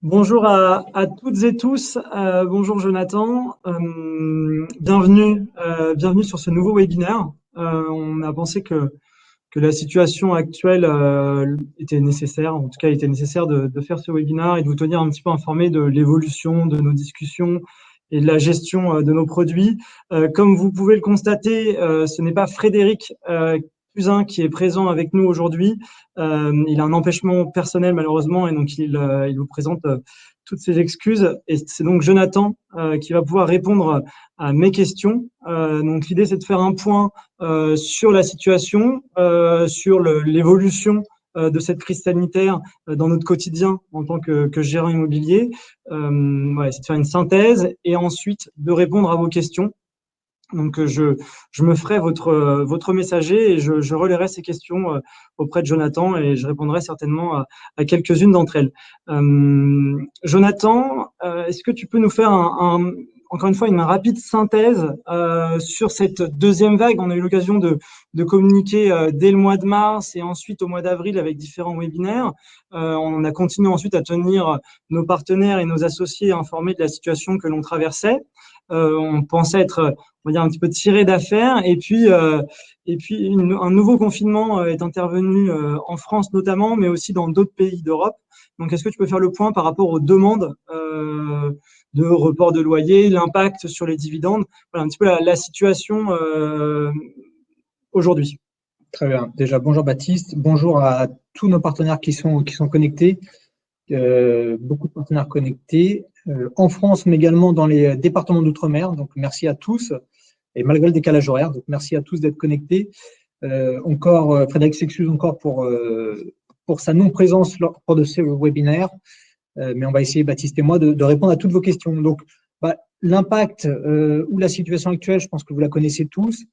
Bonjour à toutes et tous. Bonjour Jonathan. Bienvenue sur ce nouveau webinaire. On a pensé que la situation actuelle était nécessaire, en tout cas il était nécessaire de faire ce webinaire et de vous tenir un petit peu informé de l'évolution de nos discussions et de la gestion de nos produits. Comme vous pouvez le constater, ce n'est pas Frédéric Cusin qui est présent avec nous aujourd'hui. Il a un empêchement personnel malheureusement et donc il vous présente toutes ses excuses. Et c'est donc Jonathan qui va pouvoir répondre à mes questions. Donc l'idée c'est de faire un point sur la situation, sur l'évolution de cette crise sanitaire dans notre quotidien en tant que gérant immobilier. Voilà, c'est de faire une synthèse et ensuite de répondre à vos questions. Donc, je me ferai votre messager et je relayerai ces questions auprès de Jonathan et je répondrai certainement à quelques-unes d'entre elles. Jonathan, est-ce que tu peux nous faire encore une fois une rapide synthèse sur cette deuxième vague? On a eu l'occasion de communiquer dès le mois de mars et ensuite au mois d'avril avec différents webinaires. On a continué ensuite à tenir nos partenaires et nos associés informés de la situation que l'on traversait. On pensait être, on va dire, un petit peu tiré d'affaire. Et puis un nouveau confinement est intervenu en France notamment, mais aussi dans d'autres pays d'Europe. Donc, est-ce que tu peux faire le point par rapport aux demandes de report de loyer, l'impact sur les dividendes, voilà un petit peu la situation aujourd'hui. Très bien. Déjà, bonjour Baptiste. Bonjour à tous nos partenaires qui sont connectés. Beaucoup de partenaires connectés en France, mais également dans les départements d'outre-mer. Donc, merci à tous. Et malgré le décalage horaire, donc merci à tous d'être connectés. Frédéric s'excuse encore pour sa non-présence lors de ce webinaire. Mais on va essayer, Baptiste et moi, de répondre à toutes vos questions. Donc, l'impact ou la situation actuelle, je pense que vous la connaissez tous.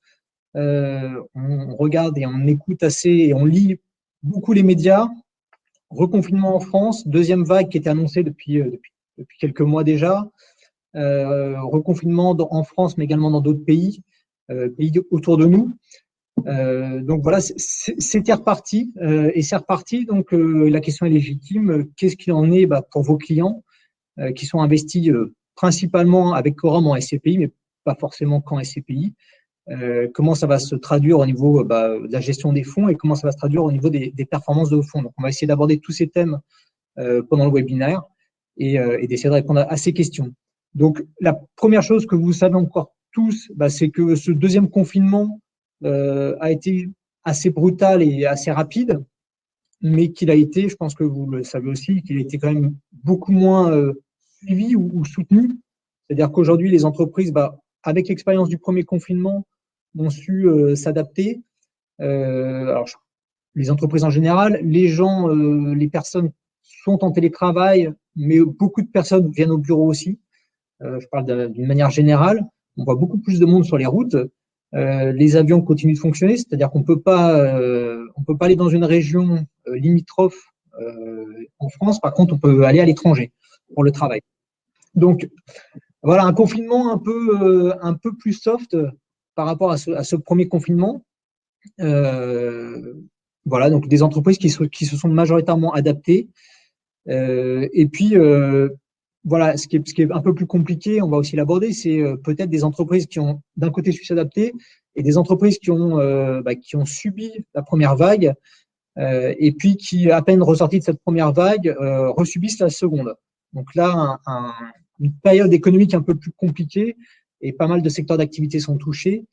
On regarde et on écoute assez et on lit beaucoup les médias. Reconfinement en France, deuxième vague qui était annoncée depuis quelques mois déjà. Reconfinement en France, mais également dans d'autres pays autour de nous. Donc voilà, c'était reparti et c'est reparti. Donc la question est légitime. Qu'est-ce qu'il en est pour vos clients qui sont investis principalement avec Quorum en SCPI, mais pas forcément qu'en SCPI? Comment ça va se traduire au niveau de la gestion des fonds et comment ça va se traduire au niveau des performances de vos fonds. Donc, on va essayer d'aborder tous ces thèmes pendant le webinaire et d'essayer de répondre à ces questions. Donc, la première chose que vous savez encore tous, c'est que ce deuxième confinement a été assez brutal et assez rapide, mais qu'il a été, je pense que vous le savez aussi, qu'il a été quand même beaucoup moins suivi ou soutenu. C'est-à-dire qu'aujourd'hui, les entreprises, avec l'expérience du premier confinement, ont su s'adapter. Alors, les entreprises en général, les personnes sont en télétravail, mais beaucoup de personnes viennent au bureau aussi. Je parle d'une manière générale. On voit beaucoup plus de monde sur les routes. Les avions continuent de fonctionner, c'est-à-dire qu'on peut pas aller dans une région limitrophe en France. Par contre, on peut aller à l'étranger pour le travail. Donc, voilà, un confinement un peu plus soft par rapport à ce premier confinement. Voilà, donc des entreprises qui se sont majoritairement adaptées. Et puis, voilà, ce qui est un peu plus compliqué, on va aussi l'aborder, c'est peut-être des entreprises qui ont d'un côté su s'adapter et des entreprises qui ont subi la première vague et puis qui, à peine ressorties de cette première vague, resubissent la seconde. Donc là, une période économique un peu plus compliquée et pas mal de secteurs d'activité sont touchés,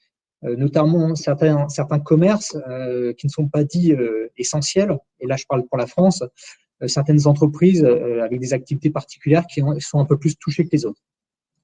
notamment certains commerces qui ne sont pas dits essentiels. Et là, je parle pour la France, certaines entreprises avec des activités particulières qui sont un peu plus touchées que les autres.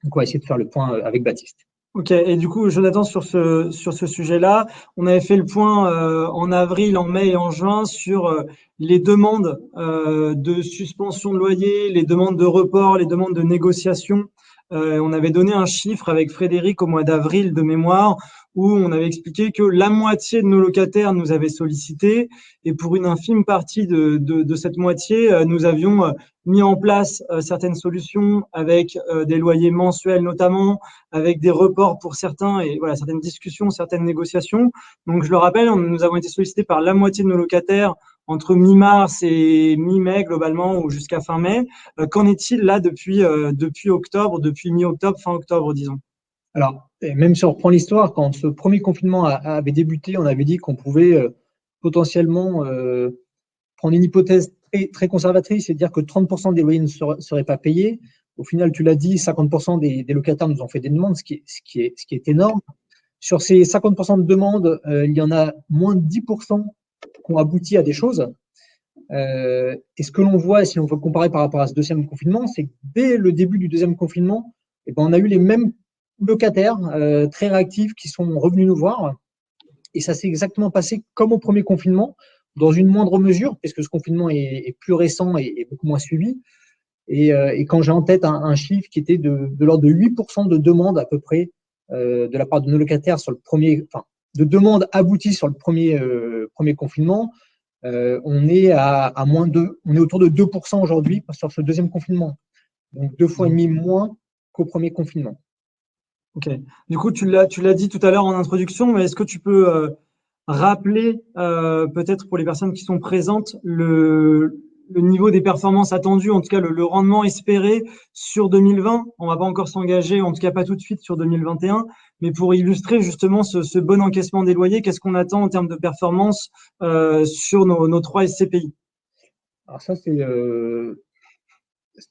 Donc, on va essayer de faire le point avec Baptiste. Ok, et du coup, Jonathan, sur ce sujet-là, on avait fait le point en avril, en mai et en juin sur les demandes de suspension de loyer, les demandes de report, les demandes de négociation. On avait donné un chiffre avec Frédéric au mois d'avril de mémoire où on avait expliqué que la moitié de nos locataires nous avaient sollicité et pour une infime partie de cette moitié, nous avions mis en place certaines solutions avec des loyers mensuels notamment, avec des reports pour certains et voilà certaines discussions, certaines négociations. Donc je le rappelle, nous avons été sollicités par la moitié de nos locataires entre mi-mars et mi-mai globalement ou jusqu'à fin mai. Qu'en est-il là depuis octobre, depuis mi-octobre, fin octobre, disons? Alors, et même si on reprend l'histoire, quand ce premier confinement avait débuté, on avait dit qu'on pouvait potentiellement prendre une hypothèse très conservatrice et dire que 30% des loyers ne seraient pas payés. Au final, tu l'as dit, 50% des locataires nous ont fait des demandes, ce qui est énorme. Sur ces 50% de demandes, il y en a moins de 10% qui ont abouti à des choses. Et ce que l'on voit, si on veut comparer par rapport à ce deuxième confinement, c'est que dès le début du deuxième confinement, eh ben, on a eu les mêmes locataires très réactifs qui sont revenus nous voir. Et ça s'est exactement passé comme au premier confinement, dans une moindre mesure, puisque ce confinement est plus récent et beaucoup moins suivi. Et quand j'ai en tête un chiffre qui était de l'ordre de 8% de demandes à peu près de la part de nos locataires sur le premier, enfin, de demandes abouties sur le premier confinement, on est on est autour de 2% aujourd'hui sur ce deuxième confinement. Donc 2,5 fois moins qu'au premier confinement. Ok. Du coup, tu l'as dit tout à l'heure en introduction, mais est-ce que tu peux rappeler, peut-être pour les personnes qui sont présentes, le niveau des performances attendues, en tout cas le rendement espéré sur 2020? On va pas encore s'engager, en tout cas pas tout de suite sur 2021, mais pour illustrer justement ce bon encaissement des loyers, qu'est-ce qu'on attend en termes de performance sur nos 3 SCPI? Alors ça, c'est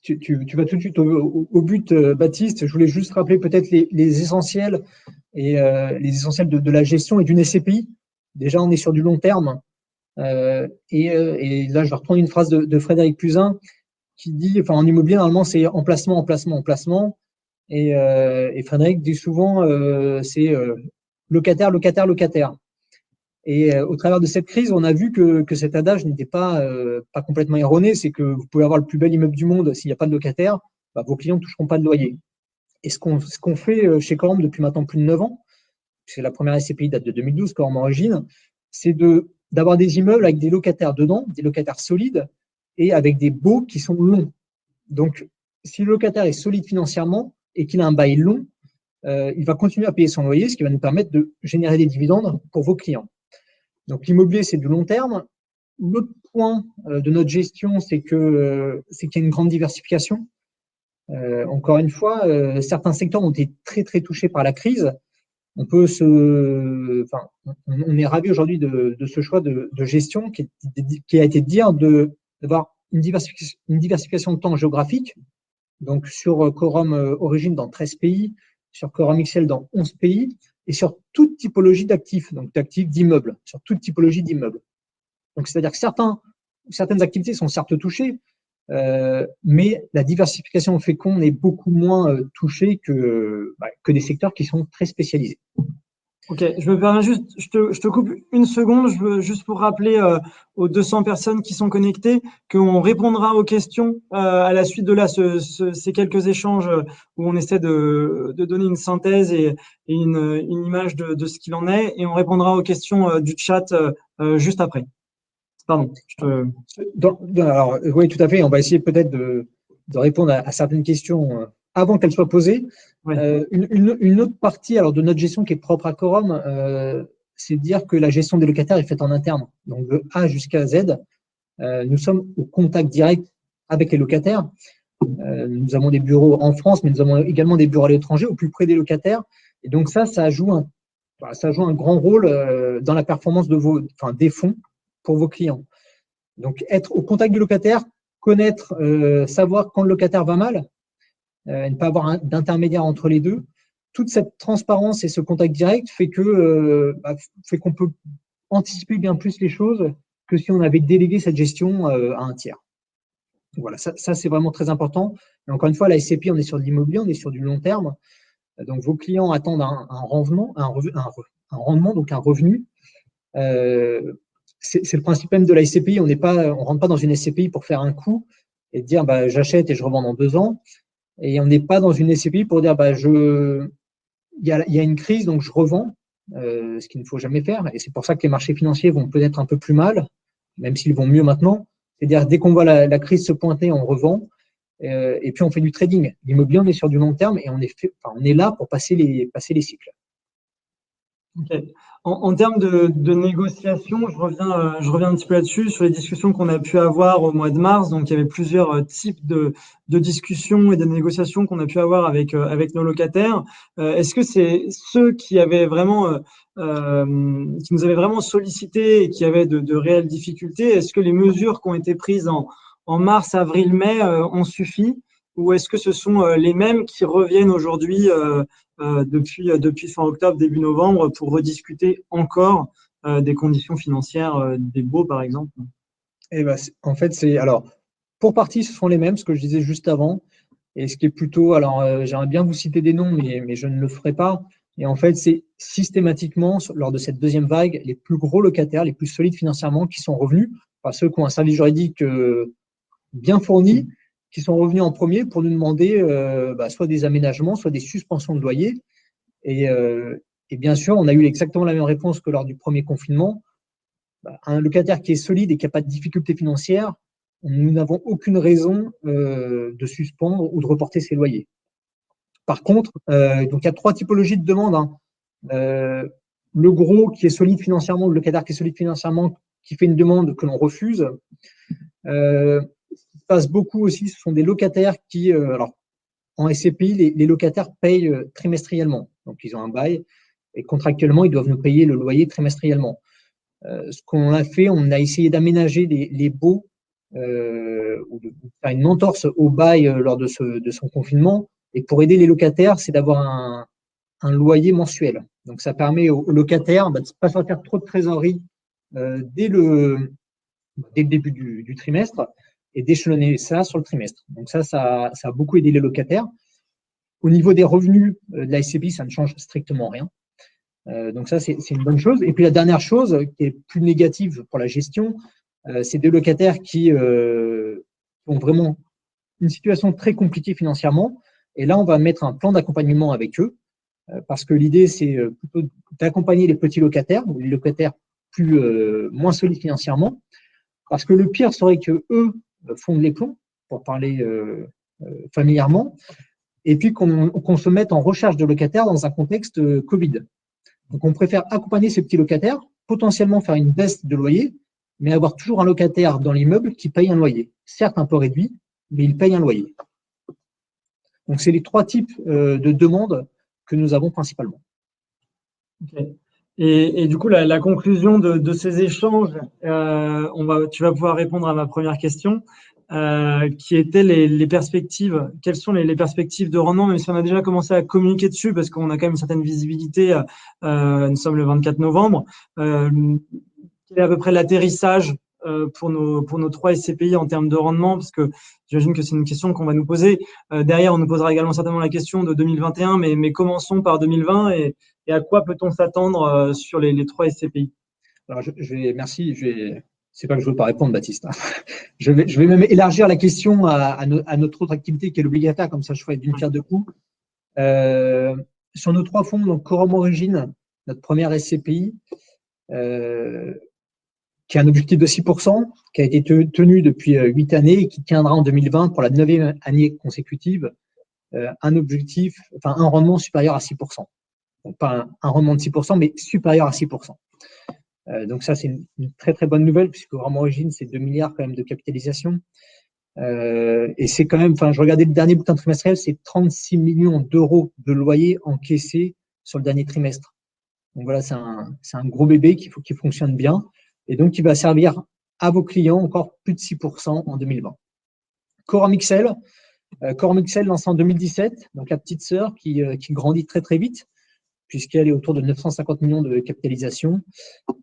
tu vas tout de suite au but, Baptiste. Je voulais juste rappeler peut-être les essentiels et les essentiels de la gestion et d'une SCPI. Déjà, on est sur du long terme. Et là, je vais reprendre une phrase de Frédéric Puzin qui dit, enfin, en immobilier, normalement, c'est emplacement, emplacement, emplacement. Et Frédéric dit souvent, c'est locataire, locataire, locataire. Et au travers de cette crise, on a vu que cet adage n'était pas complètement erroné. C'est que vous pouvez avoir le plus bel immeuble du monde, s'il n'y a pas de locataire, bah, vos clients ne toucheront pas de loyer. Et ce qu'on fait chez Corum depuis maintenant plus de 9 ans, c'est la première SCPI date de 2012, Corum Origine, c'est d'avoir des immeubles avec des locataires dedans, des locataires solides et avec des baux qui sont longs. Donc, si le locataire est solide financièrement et qu'il a un bail long, il va continuer à payer son loyer, ce qui va nous permettre de générer des dividendes pour vos clients. Donc, l'immobilier, c'est du long terme. L'autre point de notre gestion, c'est qu'il y a une grande diversification. Encore une fois, certains secteurs ont été très, très touchés par la crise. On est ravi aujourd'hui de ce choix de gestion qui a été de dire d'avoir une diversification de temps géographique. Donc, sur Corum Origine dans 13 pays, sur Corum XL dans 11 pays, et sur toute typologie d'actifs, donc d'actifs d'immeubles, sur toute typologie d'immeubles. Donc, c'est-à-dire que certaines activités sont certes touchées, mais la diversification fait qu'on est beaucoup moins touché que des secteurs qui sont très spécialisés. Ok, je me permets juste, je te coupe une seconde, juste pour rappeler aux 200 personnes qui sont connectées qu'on répondra aux questions à la suite de là, ces quelques échanges où on essaie de donner une synthèse et une image de ce qu'il en est, et on répondra aux questions du chat juste après. Pardon. Alors, oui, tout à fait. On va essayer peut-être de répondre à certaines questions avant qu'elles soient posées. Oui. Une autre partie de notre gestion qui est propre à Corum, c'est de dire que la gestion des locataires est faite en interne. Donc, de A jusqu'à Z, nous sommes au contact direct avec les locataires. Nous avons des bureaux en France, mais nous avons également des bureaux à l'étranger, au plus près des locataires. Et donc, ça joue un grand rôle dans la performance des fonds pour vos clients. Donc, être au contact du locataire, connaître, savoir quand le locataire va mal, ne pas avoir d'intermédiaire entre les deux. Toute cette transparence et ce contact direct fait qu'on peut anticiper bien plus les choses que si on avait délégué cette gestion à un tiers. Voilà, ça c'est vraiment très important. Et encore une fois, la SCPI, on est sur de l'immobilier, on est sur du long terme. Donc, vos clients attendent un rendement, donc un revenu. C'est le principe même de la SCPI. On rentre pas dans une SCPI pour faire un coup et dire j'achète et je revends dans 2 ans. Et on n'est pas dans une SCPI pour dire il y a une crise, donc je revends, ce qu'il ne faut jamais faire. Et c'est pour ça que les marchés financiers vont peut-être un peu plus mal, même s'ils vont mieux maintenant. C'est-à-dire, dès qu'on voit la crise se pointer, on revend. Et puis, on fait du trading. L'immobilier, on est sur du long terme et on est là pour passer les cycles. Okay. En termes de négociation, je reviens un petit peu là-dessus, sur les discussions qu'on a pu avoir au mois de mars. Donc, il y avait plusieurs types de discussions et de négociations qu'on a pu avoir avec nos locataires. Est-ce que c'est ceux qui avaient vraiment, qui nous avaient vraiment sollicité et qui avaient de réelles difficultés, est-ce que les mesures qui ont été prises en mars, avril, mai ont suffi? Ou est-ce que ce sont les mêmes qui reviennent aujourd'hui depuis fin octobre, début novembre, pour rediscuter encore des conditions financières des baux, par exemple? Et ben, en fait, alors, pour partie, ce sont les mêmes, ce que je disais juste avant. Et ce qui est plutôt, alors, j'aimerais bien vous citer des noms, mais je ne le ferai pas. Et en fait, c'est systématiquement, lors de cette deuxième vague, les plus gros locataires, les plus solides financièrement, qui sont revenus, enfin, ceux qui ont un service juridique bien fourni, qui sont revenus en premier pour nous demander soit des aménagements, soit des suspensions de loyer. Et, euh, et bien sûr, on a eu exactement la même réponse que lors du premier confinement. Un locataire qui est solide et qui n'a pas de difficultés financières, nous n'avons aucune raison de suspendre ou de reporter ses loyers. Par contre, donc il y a trois typologies de demandes, hein. Le gros qui est solide financièrement, le locataire qui est solide financièrement, qui fait une demande que l'on refuse. Ce qui se passe beaucoup aussi, ce sont des locataires qui, alors en SCPI, les locataires payent trimestriellement. Donc ils ont un bail et contractuellement, ils doivent nous payer le loyer trimestriellement. Ce qu'on a fait, on a essayé d'aménager les baux ou de faire une entorse au bail lors de son confinement. Et pour aider les locataires, c'est d'avoir un loyer mensuel. Donc ça permet aux locataires de ne pas sortir trop de trésorerie dès le début du trimestre et d'échelonner ça sur le trimestre. Donc ça a beaucoup aidé les locataires. Au niveau des revenus de la SCPI, ça ne change strictement rien. Donc ça, c'est une bonne chose. Et puis la dernière chose qui est plus négative pour la gestion, c'est des locataires qui ont vraiment une situation très compliquée financièrement. Et là, on va mettre un plan d'accompagnement avec eux, parce que l'idée, c'est plutôt d'accompagner les petits locataires, ou les locataires moins solides financièrement, parce que le pire serait que eux fondent les plombs, pour parler familièrement, et puis qu'on se mette en recherche de locataires dans un contexte Covid. Donc, on préfère accompagner ces petits locataires, potentiellement faire une baisse de loyer, mais avoir toujours un locataire dans l'immeuble qui paye un loyer. Certes, un peu réduit, mais il paye un loyer. Donc, c'est les trois types de demandes que nous avons principalement. Okay. Et du coup, la conclusion de ces échanges, tu vas pouvoir répondre à ma première question, qui était les perspectives. Quelles sont les perspectives de rendement, même si on a déjà commencé à communiquer dessus, parce qu'on a quand même une certaine visibilité. Nous sommes le 24 novembre. Quel est à peu près l'atterrissage pour nos trois SCPI en termes de rendement, parce que j'imagine que c'est une question qu'on va nous poser. Derrière, on nous posera également certainement la question de 2021, mais commençons par 2020 et à quoi peut-on s'attendre sur les trois SCPI? Alors, merci. C'est pas que je ne veux pas répondre, Baptiste. Je vais même élargir la question à notre autre activité qui est l'obligataire, comme ça je ferai d'une pierre deux coups. Sur nos trois fonds, donc Quorum Origine, notre première SCPI, qui a un objectif de 6%, qui a été tenu depuis 8 années et qui tiendra en 2020 pour la 9e année consécutive, un rendement supérieur à 6%. Donc pas un rendement de 6%, mais supérieur à 6%. Donc ça, c'est une très très bonne nouvelle, puisque Quorum Origine, c'est 2 milliards quand même de capitalisation. Et c'est quand même, je regardais le dernier bulletin trimestriel, c'est 36 millions d'euros de loyer encaissés sur le dernier trimestre. Donc voilà, c'est un gros bébé qu'il fonctionne bien et donc qui va servir à vos clients encore plus de 6% en 2020. Quorum XL lancé en 2017, donc la petite sœur qui grandit très très vite, puisqu'elle est autour de 950 millions de capitalisation,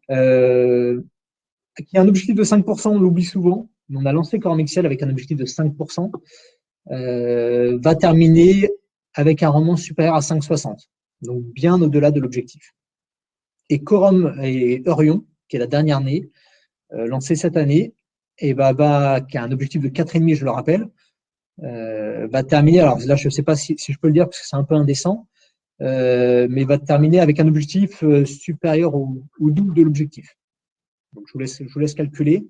qui a un objectif de 5%, on l'oublie souvent. On a lancé Quorum XL avec un objectif de 5%, va terminer avec un rendement supérieur à 5,60, donc bien au-delà de l'objectif. Et Quorum et Eurion, qui est la dernière née, lancée cette année, et qui a un objectif de 4,5, je le rappelle, va terminer, alors là je ne sais pas si je peux le dire parce que c'est un peu indécent, mais va terminer avec un objectif supérieur au double de l'objectif. Donc je vous laisse calculer.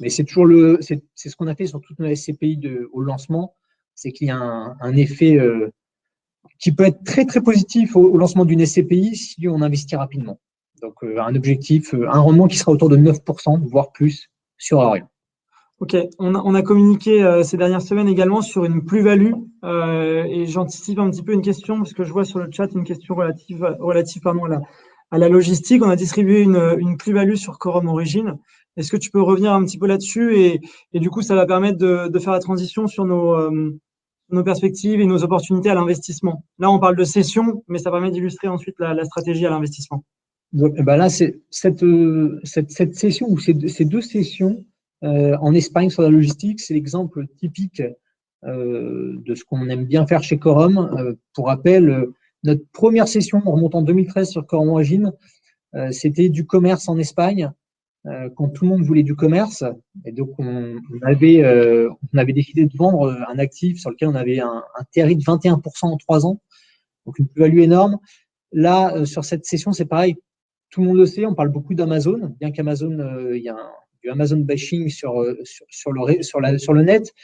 Mais c'est toujours c'est ce qu'on a fait sur toutes nos SCPI au lancement, c'est qu'il y a un effet qui peut être très très positif au lancement d'une SCPI si on investit rapidement. Donc, un objectif, un rendement qui sera autour de 9%, voire plus, sur Orion. Ok, on a communiqué ces dernières semaines également sur une plus-value et j'anticipe un petit peu une question parce que je vois sur le chat une question relative pardon, à la logistique. On a distribué une plus-value sur Quorum Origin. Est-ce que tu peux revenir un petit peu là-dessus et du coup, ça va permettre de faire la transition sur nos perspectives et nos opportunités à l'investissement. Là, on parle de session, mais ça permet d'illustrer ensuite la stratégie à l'investissement. Donc, ben là, c'est cette session ou ces deux sessions en Espagne sur la logistique, c'est l'exemple typique de ce qu'on aime bien faire chez Quorum. Pour rappel, notre première session, on remonte en 2013 sur Quorum Origin, c'était du commerce en Espagne, quand tout le monde voulait du commerce. Et donc, on avait décidé de vendre un actif sur lequel on avait un TRI de 21% en 3 ans, donc une plus-value énorme. Là, sur cette session, c'est pareil. Tout le monde le sait, on parle beaucoup d'Amazon, bien qu'Amazon, il y a du Amazon bashing sur le net.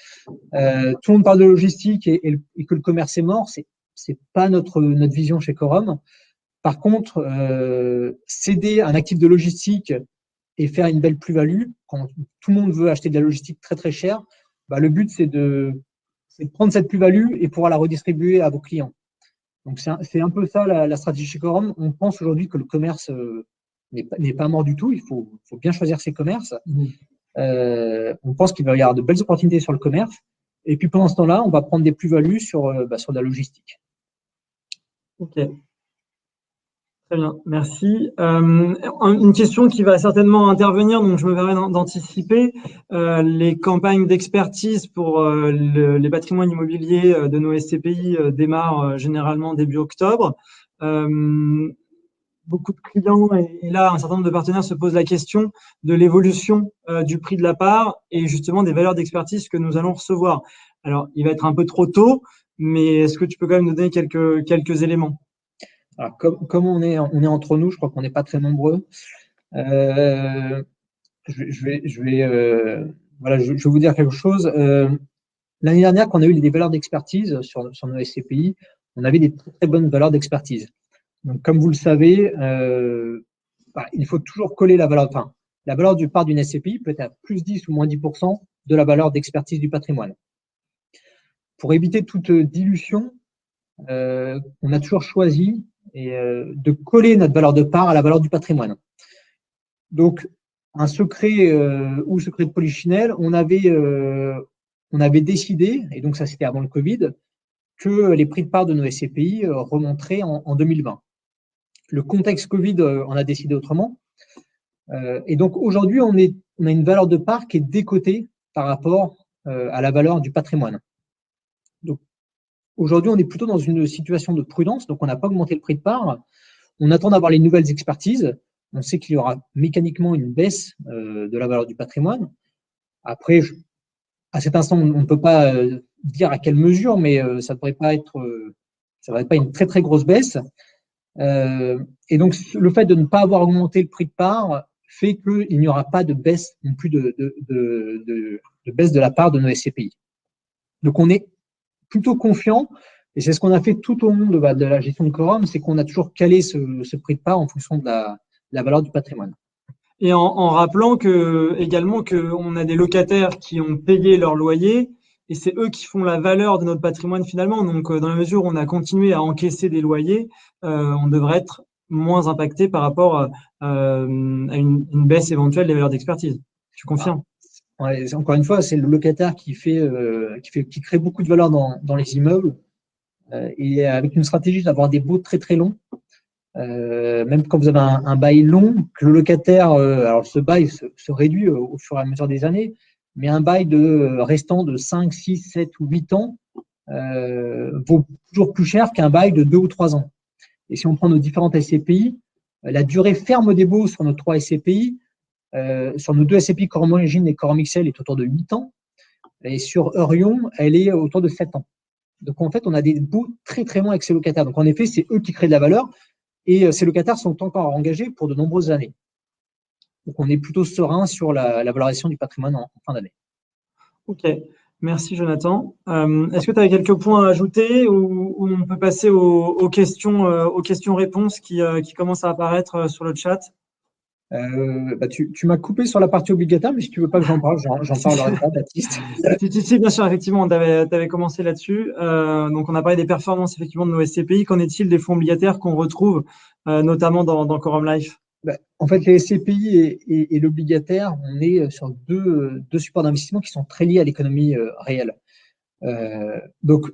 Tout le monde parle de logistique et que le commerce est mort. C'est pas notre vision chez Quorum. Par contre, céder un actif de logistique et faire une belle plus-value, quand tout le monde veut acheter de la logistique très très chère, bah, le but c'est de prendre cette plus-value et pouvoir la redistribuer à vos clients. Donc c'est un peu ça la stratégie chez Quorum. On pense aujourd'hui que le commerce n'est pas mort du tout. Il faut bien choisir ses commerces. On pense qu'il va y avoir de belles opportunités sur le commerce. Et puis pendant ce temps-là, on va prendre des plus-values sur de la logistique. Ok. Très bien, merci. Une question qui va certainement intervenir, donc je me permets d'anticiper. Les campagnes d'expertise pour les patrimoines immobiliers de nos SCPI démarrent généralement début octobre. Beaucoup de clients et là, un certain nombre de partenaires se posent la question de l'évolution du prix de la part et justement des valeurs d'expertise que nous allons recevoir. Alors, il va être un peu trop tôt, mais est-ce que tu peux quand même nous donner quelques éléments? Alors, comme on est entre nous, je crois qu'on n'est pas très nombreux. Je vais vous dire quelque chose. L'année dernière, quand on a eu des valeurs d'expertise sur nos SCPI, on avait des très bonnes valeurs d'expertise. Donc, comme vous le savez, il faut toujours coller la valeur. Enfin, la valeur du part d'une SCPI peut être à plus 10 ou moins 10% de la valeur d'expertise du patrimoine. Pour éviter toute dilution, on a toujours choisi de coller notre valeur de part à la valeur du patrimoine. Donc, un secret ou secret de polichinelle, on avait décidé, et donc ça c'était avant le Covid, que les prix de part de nos SCPI remonteraient en 2020. Le contexte Covid en a décidé autrement. Et donc aujourd'hui, on a une valeur de part qui est décotée par rapport à la valeur du patrimoine. Donc aujourd'hui, on est plutôt dans une situation de prudence, donc on n'a pas augmenté le prix de part. On attend d'avoir les nouvelles expertises. On sait qu'il y aura mécaniquement une baisse de la valeur du patrimoine. Après, à cet instant, on ne peut pas dire à quelle mesure, mais ça ne devrait pas être une très très grosse baisse. Et donc, le fait de ne pas avoir augmenté le prix de part fait qu'il n'y aura pas de baisse non plus de baisse de la part de nos SCPI. Donc, on est plutôt confiant, et c'est ce qu'on a fait tout au long de la gestion de Quorum, c'est qu'on a toujours calé ce prix de part en fonction de la valeur du patrimoine. Et en rappelant également qu'on a des locataires qui ont payé leur loyer et c'est eux qui font la valeur de notre patrimoine finalement. Donc, dans la mesure où on a continué à encaisser des loyers, on devrait être moins impacté par rapport à une baisse éventuelle des valeurs d'expertise. Tu confirmes? Ouais, encore une fois, c'est le locataire qui crée beaucoup de valeur dans les immeubles et avec une stratégie d'avoir des baux très très longs. Même quand vous avez un bail long, que le locataire, alors ce bail se réduit au fur et à mesure des années, mais un bail restant de 5, 6, 7 ou 8 ans vaut toujours plus cher qu'un bail de 2 ou 3 ans. Et si on prend nos différentes SCPI, la durée ferme des baux sur nos 3 SCPI, sur nos 2 SCPI Quorum Origin et Quorum XL est autour de 8 ans, et sur Eurion, elle est autour de 7 ans. Donc en fait, on a des baux très très longs avec ces locataires. Donc en effet, c'est eux qui créent de la valeur. Et ces locataires sont encore engagés pour de nombreuses années. Donc, on est plutôt serein sur la valorisation du patrimoine en fin d'année. Ok. Merci Jonathan. Est-ce que tu avais quelques points à ajouter ou on peut passer aux questions-réponses qui commencent à apparaître sur le chat? Tu m'as coupé sur la partie obligataire, mais si tu veux pas que j'en parle, j'en parlerai pas, Baptiste. Si, bien sûr, effectivement, tu avais commencé là-dessus. Donc, on a parlé des performances effectivement de nos SCPI. Qu'en est-il des fonds obligataires qu'on retrouve notamment dans Quorum Life? En fait, les SCPI et l'obligataire, on est sur deux supports d'investissement qui sont très liés à l'économie réelle. Donc,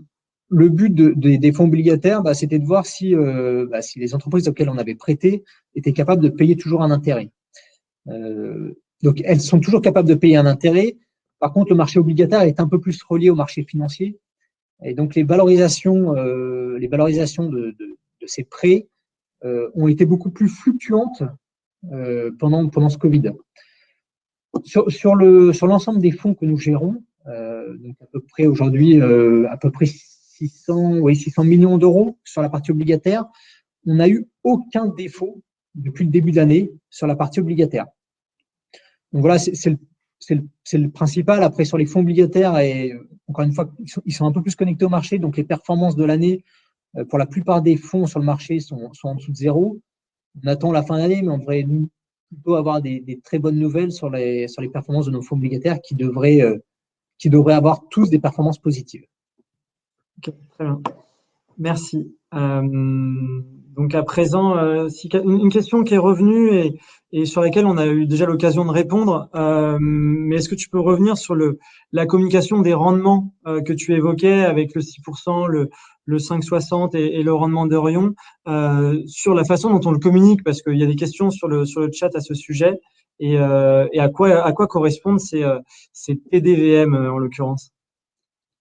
le but des fonds obligataires, c'était de voir si les entreprises auxquelles on avait prêté étaient capables de payer toujours un intérêt. Donc, elles sont toujours capables de payer un intérêt. Par contre, le marché obligataire est un peu plus relié au marché financier. Et donc, les valorisations de ces prêts ont été beaucoup plus fluctuantes pendant ce Covid. Sur l'ensemble des fonds que nous gérons, donc à peu près aujourd'hui, à peu près 600 millions d'euros sur la partie obligataire, on n'a eu aucun défaut depuis le début de l'année sur la partie obligataire. Donc voilà, c'est le principal. Après, sur les fonds obligataires, et encore une fois, ils sont un peu plus connectés au marché, donc les performances de l'année, pour la plupart des fonds sur le marché, sont en dessous de zéro. On attend la fin d'année, mais on devrait plutôt avoir des très bonnes nouvelles sur les performances de nos fonds obligataires qui devraient avoir tous des performances positives. Ok, très bien. Merci. Donc à présent, une question qui est revenue et sur laquelle on a eu déjà l'occasion de répondre, mais est-ce que tu peux revenir sur la communication des rendements que tu évoquais avec le 6%, le 5,60 et le rendement d'Orion, sur la façon dont on le communique, parce qu'il y a des questions sur le chat à ce sujet, et à quoi correspondent ces TDVM en l'occurrence?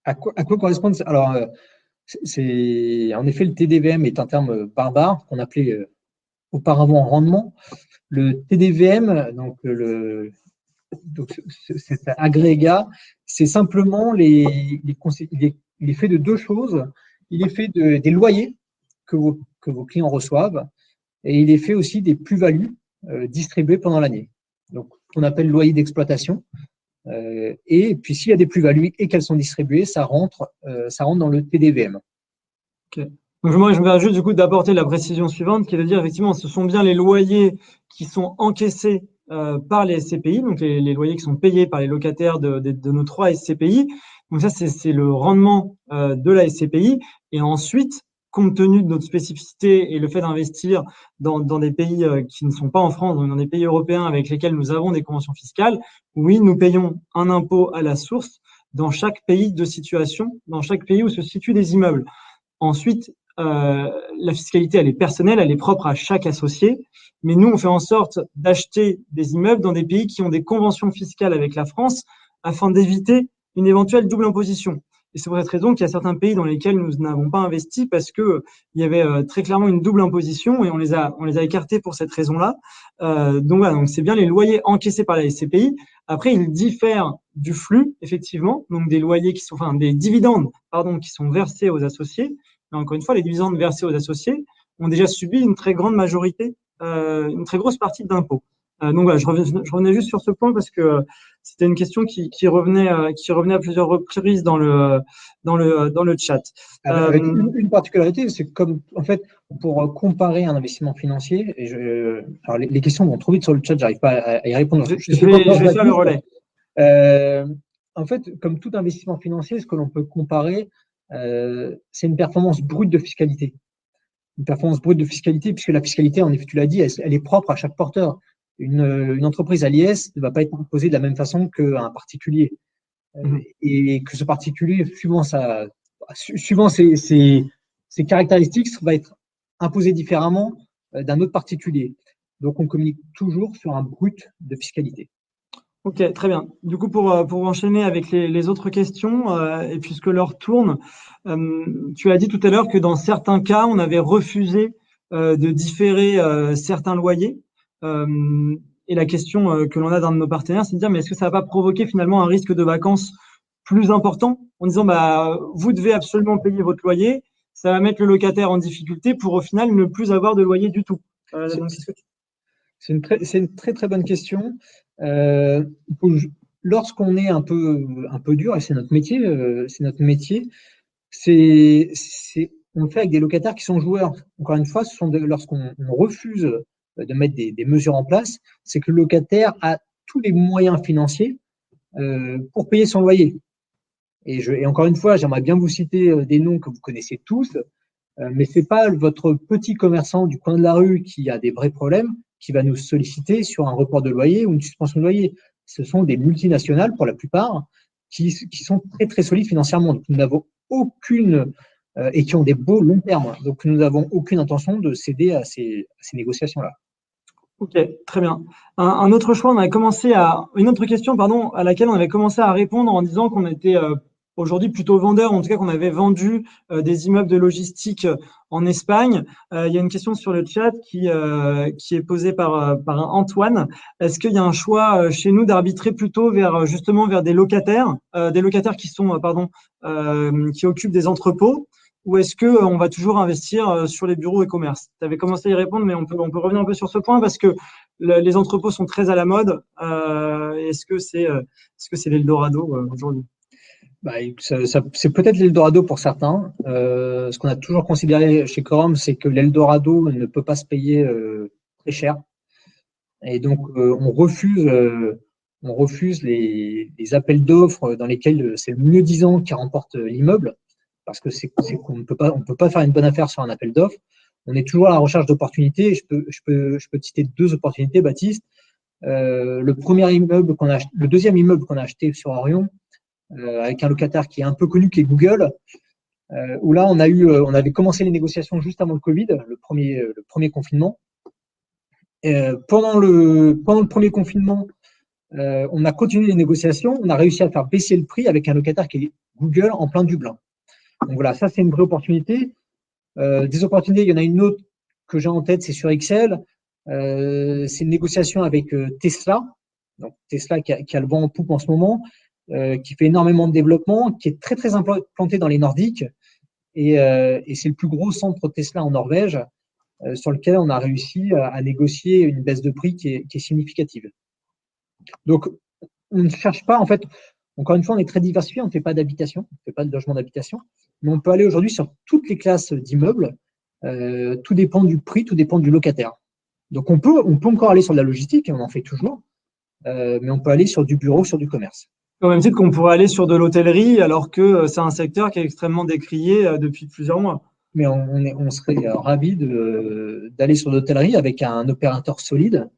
À quoi correspondent? Alors, en effet, le TDVM est un terme barbare qu'on appelait auparavant rendement. Le TDVM, cet agrégat, c'est simplement il est fait de deux choses. Il est fait des loyers que vos clients reçoivent et il est fait aussi des plus-values distribuées pendant l'année. Donc, on appelle loyer d'exploitation. Et puis, s'il y a des plus-values et qu'elles sont distribuées, ça rentre dans le TDVM. Okay. Donc, moi, je me permets juste du coup d'apporter la précision suivante, qui est de dire effectivement, ce sont bien les loyers qui sont encaissés par les SCPI, donc les loyers qui sont payés par les locataires de nos 3 SCPI. Donc ça, c'est le rendement de la SCPI. Et ensuite, compte tenu de notre spécificité et le fait d'investir dans des pays qui ne sont pas en France, donc dans des pays européens avec lesquels nous avons des conventions fiscales, oui, nous payons un impôt à la source dans chaque pays de situation, dans chaque pays où se situent des immeubles. Ensuite, la fiscalité, elle est personnelle, elle est propre à chaque associé. Mais nous, on fait en sorte d'acheter des immeubles dans des pays qui ont des conventions fiscales avec la France afin d'éviter une éventuelle double imposition. Et c'est pour cette raison qu'il y a certains pays dans lesquels nous n'avons pas investi parce que il y avait très clairement une double imposition et on les a écartés pour cette raison-là. Donc voilà, donc c'est bien les loyers encaissés par la SCPI. Après, ils diffèrent du flux, effectivement, donc des loyers des dividendes, pardon, qui sont versés aux associés. Mais encore une fois, les dividendes versés aux associés ont déjà subi une très grande majorité, une très grosse partie d'impôts. Donc voilà, je revenais juste sur ce point parce que c'était une question qui revenait à plusieurs reprises dans le chat. Avec une particularité, c'est comme, en fait, pour comparer un investissement financier, alors les questions vont trop vite sur le chat, j'arrive pas à y répondre. Je vais faire le relais. En fait, comme tout investissement financier, ce que l'on peut comparer, c'est une performance brute de fiscalité. Une performance brute de fiscalité, puisque la fiscalité, en effet, tu l'as dit, elle est propre à chaque porteur. Une entreprise à l'IS ne va pas être imposée de la même façon qu'un particulier. Et que ce particulier, suivant ses caractéristiques, va être imposé différemment d'un autre particulier. Donc, on communique toujours sur un brut de fiscalité. Ok, très bien. Du coup, pour enchaîner avec les autres questions, et puisque l'heure tourne, tu as dit tout à l'heure que dans certains cas, on avait refusé de différer certains loyers. Et la question que l'on a d'un de nos partenaires, c'est de dire, mais est-ce que ça va pas provoquer finalement un risque de vacances plus important en disant, vous devez absolument payer votre loyer, ça va mettre le locataire en difficulté pour au final ne plus avoir de loyer du tout. C'est une très très bonne question. Il faut lorsqu'on est un peu dur, et c'est notre métier, on le fait avec des locataires qui sont joueurs. Encore une fois, lorsqu'on refuse de mettre des mesures en place, c'est que le locataire a tous les moyens financiers pour payer son loyer. Et encore une fois, j'aimerais bien vous citer des noms que vous connaissez tous, mais c'est pas votre petit commerçant du coin de la rue qui a des vrais problèmes qui va nous solliciter sur un report de loyer ou une suspension de loyer. Ce sont des multinationales, pour la plupart, qui sont très, très solides financièrement. Donc, nous n'avons aucune, et qui ont des beaux long termes. Donc, nous n'avons aucune intention de céder à ces négociations-là. Ok, très bien. Un autre choix, une autre question, pardon, à laquelle on avait commencé à répondre en disant qu'on était aujourd'hui plutôt vendeur, en tout cas qu'on avait vendu des immeubles de logistique en Espagne. Il y a une question sur le chat qui est posée par un Antoine. Est-ce qu'il y a un choix chez nous d'arbitrer plutôt justement vers des locataires qui sont, qui occupent des entrepôts? Ou est-ce que on va toujours investir sur les bureaux et commerces? Tu avais commencé à y répondre, mais on peut revenir un peu sur ce point parce que les entrepôts sont très à la mode. Est-ce que c'est l'Eldorado aujourd'hui? C'est peut-être l'Eldorado pour certains. Ce qu'on a toujours considéré chez Quorum, c'est que l'Eldorado ne peut pas se payer très cher. Et donc, on refuse les appels d'offres dans lesquels c'est le mieux-disant qui remporte l'immeuble, parce que qu'on ne peut pas faire une bonne affaire sur un appel d'offres. On est toujours à la recherche d'opportunités. Je peux te citer deux opportunités, Baptiste. Le deuxième immeuble qu'on a acheté sur Orion, avec un locataire qui est un peu connu, qui est Google, où là, on avait commencé les négociations juste avant le Covid, le premier confinement. Pendant le premier confinement, on a continué les négociations, on a réussi à faire baisser le prix avec un locataire qui est Google en plein Dublin. Donc voilà, ça c'est une vraie opportunité. Des opportunités, il y en a une autre que j'ai en tête, c'est sur Excel. C'est une négociation avec Tesla. Donc Tesla qui a le vent en poupe en ce moment, qui fait énormément de développement, qui est très très implanté dans les Nordiques. Et c'est le plus gros centre Tesla en Norvège, sur lequel on a réussi à négocier une baisse de prix qui est significative. Donc, on ne cherche pas, en fait, encore une fois, on est très diversifié, on ne fait pas d'habitation, on ne fait pas de logement d'habitation, mais on peut aller aujourd'hui sur toutes les classes d'immeubles. Tout dépend du prix, tout dépend du locataire. Donc, on peut encore aller sur de la logistique, et on en fait toujours, mais on peut aller sur du bureau, sur du commerce. Au même titre qu'on pourrait aller sur de l'hôtellerie, alors que c'est un secteur qui est extrêmement décrié depuis plusieurs mois. Mais on serait ravis d'aller sur l'hôtellerie avec un opérateur solide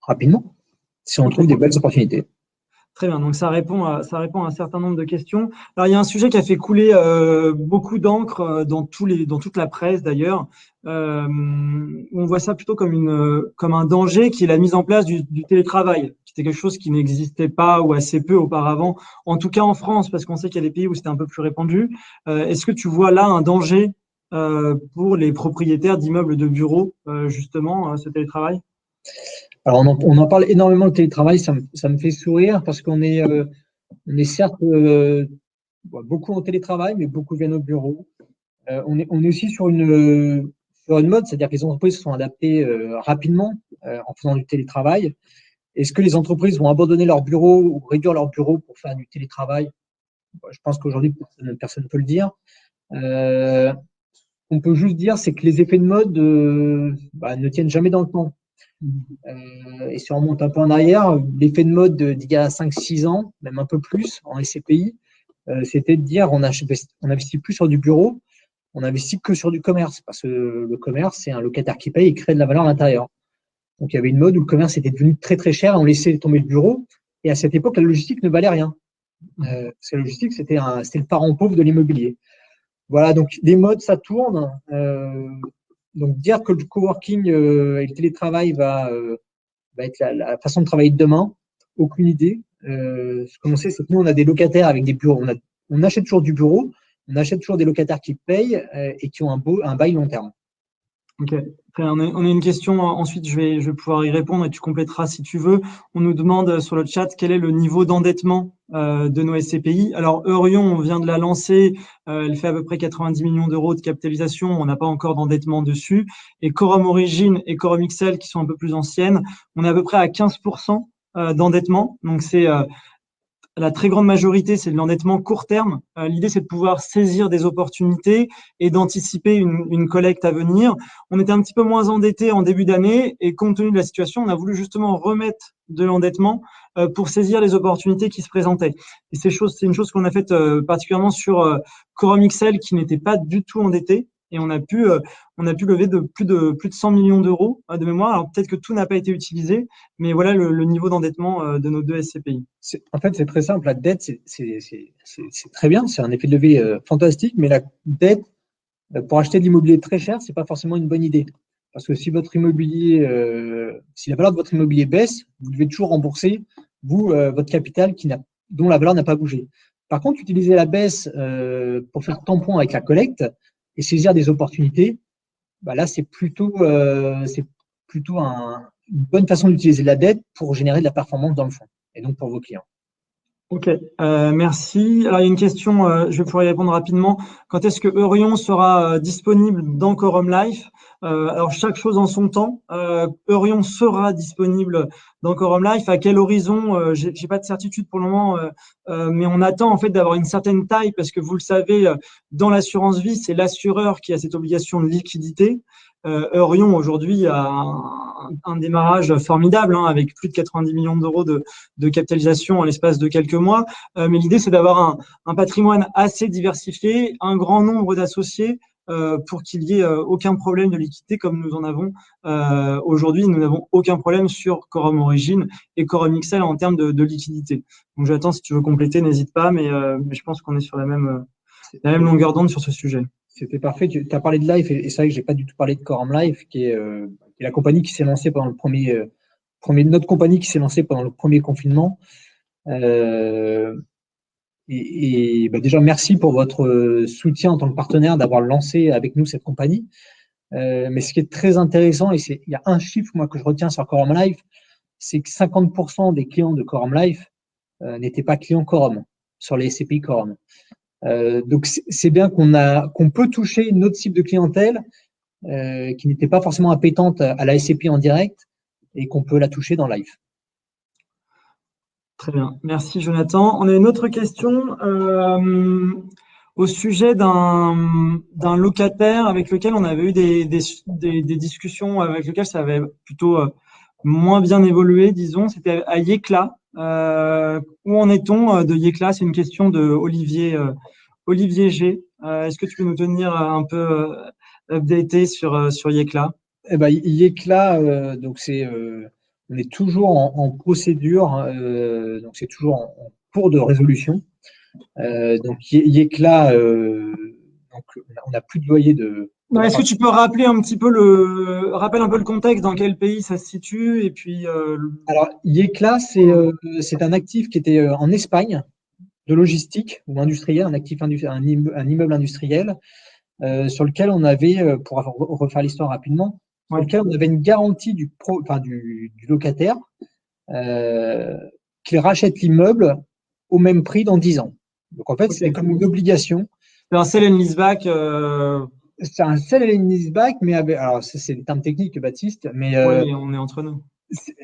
rapidement, si on trouve des belles opportunités. Très bien, donc ça répond à un certain nombre de questions. Alors, il y a un sujet qui a fait couler beaucoup d'encre dans toute la presse d'ailleurs. On voit ça plutôt comme un danger, qui est la mise en place du télétravail. C'était quelque chose qui n'existait pas ou assez peu auparavant, en tout cas en France, parce qu'on sait qu'il y a des pays où c'était un peu plus répandu. Est-ce que tu vois là un danger pour les propriétaires d'immeubles de bureaux, justement, ce télétravail? Alors, on en parle énormément, le télétravail, ça me fait sourire parce qu'on est certes beaucoup en télétravail, mais beaucoup viennent au bureau. On est aussi sur une mode, c'est-à-dire que les entreprises se sont adaptées rapidement en faisant du télétravail. Est-ce que les entreprises vont abandonner leur bureau ou réduire leur bureau pour faire du télétravail? Je pense qu'aujourd'hui, personne ne peut le dire. On peut juste dire, c'est que les effets de mode ne tiennent jamais dans le temps. Et si on remonte un peu en arrière, l'effet de mode d'il y a 5-6 ans, même un peu plus en SCPI, c'était de dire on n'investit plus sur du bureau, on investit que sur du commerce, parce que le commerce, c'est un locataire qui paye et crée de la valeur à l'intérieur. Donc il y avait une mode où le commerce était devenu très très cher et on laissait tomber le bureau. Et à cette époque, la logistique ne valait rien. Parce que la logistique, c'était le parent pauvre de l'immobilier. Voilà, donc les modes, ça tourne. Donc dire que le coworking et le télétravail va être la façon de travailler de demain, aucune idée. Ce qu'on sait, c'est que nous, on a des locataires avec des bureaux. On achète toujours du bureau, on achète toujours des locataires qui payent et qui ont un bail long terme. Ok. On a une question, ensuite je vais pouvoir y répondre et tu compléteras si tu veux. On nous demande sur le chat quel est le niveau d'endettement de nos SCPI. Alors Eurion, on vient de la lancer, elle fait à peu près 90 millions d'euros de capitalisation, on n'a pas encore d'endettement dessus. Et Quorum Origine et Quorum XL, qui sont un peu plus anciennes, on est à peu près à 15% d'endettement. Donc, c'est la très grande majorité, c'est de l'endettement court terme. L'idée, c'est de pouvoir saisir des opportunités et d'anticiper une collecte à venir. On était un petit peu moins endetté en début d'année et compte tenu de la situation, on a voulu justement remettre de l'endettement pour saisir les opportunités qui se présentaient. Et c'est une chose qu'on a faite particulièrement sur Quorum XL qui n'était pas du tout endetté. Et on a pu lever de plus de 100 millions d'euros de mémoire. Alors peut-être que tout n'a pas été utilisé, mais voilà le niveau d'endettement de nos deux SCPI. En fait, c'est très simple. La dette, c'est très bien. C'est un effet de levier fantastique, mais la dette, pour acheter de l'immobilier très cher, c'est pas forcément une bonne idée. Parce que si votre immobilier, si la valeur de votre immobilier baisse, vous devez toujours rembourser, vous, votre capital dont la valeur n'a pas bougé. Par contre, utiliser la baisse pour faire tampon avec la collecte et saisir des opportunités, bah là, c'est plutôt une bonne façon d'utiliser la dette pour générer de la performance dans le fond, et donc pour vos clients. Ok, merci. Alors, il y a une question, je vais pouvoir y répondre rapidement. Quand est-ce que Eurion sera disponible dans Quorum Life? Alors, chaque chose en son temps. Eurion sera disponible dans Quorum Life. À quel horizon? J'ai pas de certitude pour le moment, mais on attend en fait d'avoir une certaine taille parce que vous le savez, dans l'assurance vie, c'est l'assureur qui a cette obligation de liquidité. Eurion aujourd'hui a un démarrage formidable avec plus de 90 millions d'euros de capitalisation en l'espace de quelques mois. Mais l'idée, c'est d'avoir un patrimoine assez diversifié, un grand nombre d'associés pour qu'il y ait aucun problème de liquidité comme nous en avons aujourd'hui. Nous n'avons aucun problème sur Quorum Origine et Quorum XL en termes de liquidité. Donc j'attends, si tu veux compléter, n'hésite pas, mais je pense qu'on est sur la même longueur d'onde sur ce sujet. C'était parfait. Tu as parlé de Life, et c'est vrai que j'ai pas du tout parlé de Quorum Life, qui est la compagnie qui s'est lancée pendant notre compagnie qui s'est lancée pendant le premier confinement. Déjà, merci pour votre soutien en tant que partenaire d'avoir lancé avec nous cette compagnie. Mais ce qui est très intéressant, il y a un chiffre moi que je retiens sur Quorum Life, c'est que 50% des clients de Quorum Life n'étaient pas clients Quorum sur les SCPI Quorum. Donc c'est bien qu'on peut toucher une autre cible de clientèle qui n'était pas forcément appétente à la SCPI en direct et qu'on peut la toucher dans Live. Très bien, merci Jonathan. On a une autre question au sujet d'un locataire avec lequel on avait eu des discussions, avec lequel ça avait plutôt moins bien évolué, disons. C'était à Yécla. Où en est-on de Yécla? C'est une question de Olivier G. Est-ce que tu peux nous tenir un peu updaté sur Yécla? Eh ben, Yécla, donc on est toujours en procédure, donc c'est toujours en cours de résolution. Donc Yécla, donc on n'a plus de loyer de. Est-ce que tu peux rappeler un petit peu rappelle un peu le contexte, dans quel pays ça se situe et puis. Alors Yécla, c'est un actif qui était en Espagne, de logistique ou industriel, un immeuble industriel sur lequel on avait, pour refaire l'histoire rapidement, sur lequel on avait une garantie du locataire qu'il rachète l'immeuble au même prix dans 10 ans. Donc en fait, c'est comme une obligation. C'est un sell and leaseback. C'est un sell and leaseback, mais alors c'est le terme technique, Baptiste, mais oui, on est entre nous.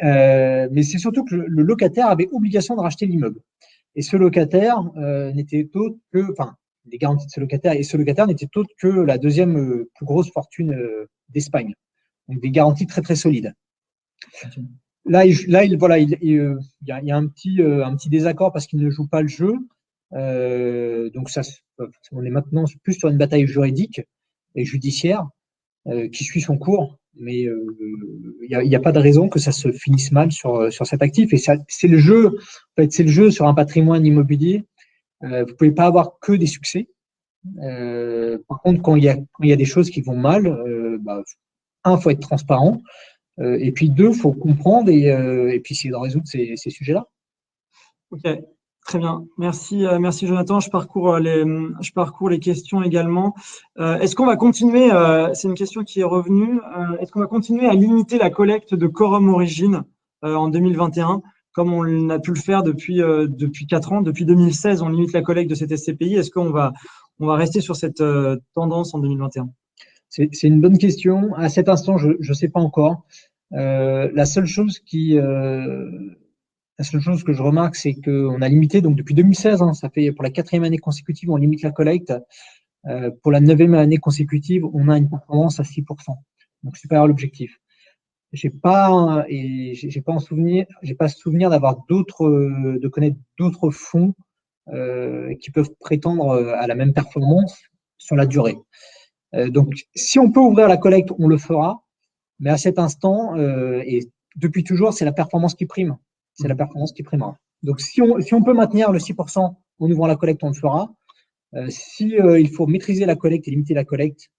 Mais c'est surtout que le locataire avait obligation de racheter l'immeuble. Et ce locataire n'était autre que, enfin, les garanties de ce locataire, et ce locataire n'était autre que la deuxième plus grosse fortune d'Espagne. Donc des garanties très très solides. Okay. Là, il y a un petit désaccord parce qu'il ne joue pas le jeu. Donc on est maintenant plus sur une bataille juridique et judiciaire qui suit son cours. Mais il n'y a pas de raison que ça se finisse mal sur cet actif. Et c'est le jeu, en fait, c'est le jeu sur un patrimoine immobilier. Vous ne pouvez pas avoir que des succès. Par contre, quand il y a des choses qui vont mal, il faut être transparent. Et puis deux, il faut comprendre et puis essayer de résoudre ces sujets-là. Ok, très bien. Merci Jonathan. Je parcours les questions également. Est-ce qu'on va continuer, c'est une question qui est revenue, est-ce qu'on va continuer à limiter la collecte de Quorum Origine en 2021, comme on a pu le faire depuis 4 ans, depuis 2016, on limite la collecte de cette SCPI. Est-ce qu'on va rester sur cette tendance en 2021? C'est une bonne question. À cet instant, je ne sais pas encore. La seule chose La seule chose que je remarque, c'est qu'on a limité, donc depuis 2016, hein, ça fait pour la 4e année consécutive, on limite la collecte. Pour la 9e année consécutive, on a une performance à 6%, donc supérieur à l'objectif. J'ai pas souvenir d'avoir de connaître d'autres fonds qui peuvent prétendre à la même performance sur la durée. Donc, si on peut ouvrir la collecte, on le fera, mais à cet instant, et depuis toujours, c'est la performance qui prime. C'est la performance qui primera. Donc, si on peut maintenir le 6% en ouvrant la collecte, on le fera. Si il faut maîtriser la collecte et limiter la collecte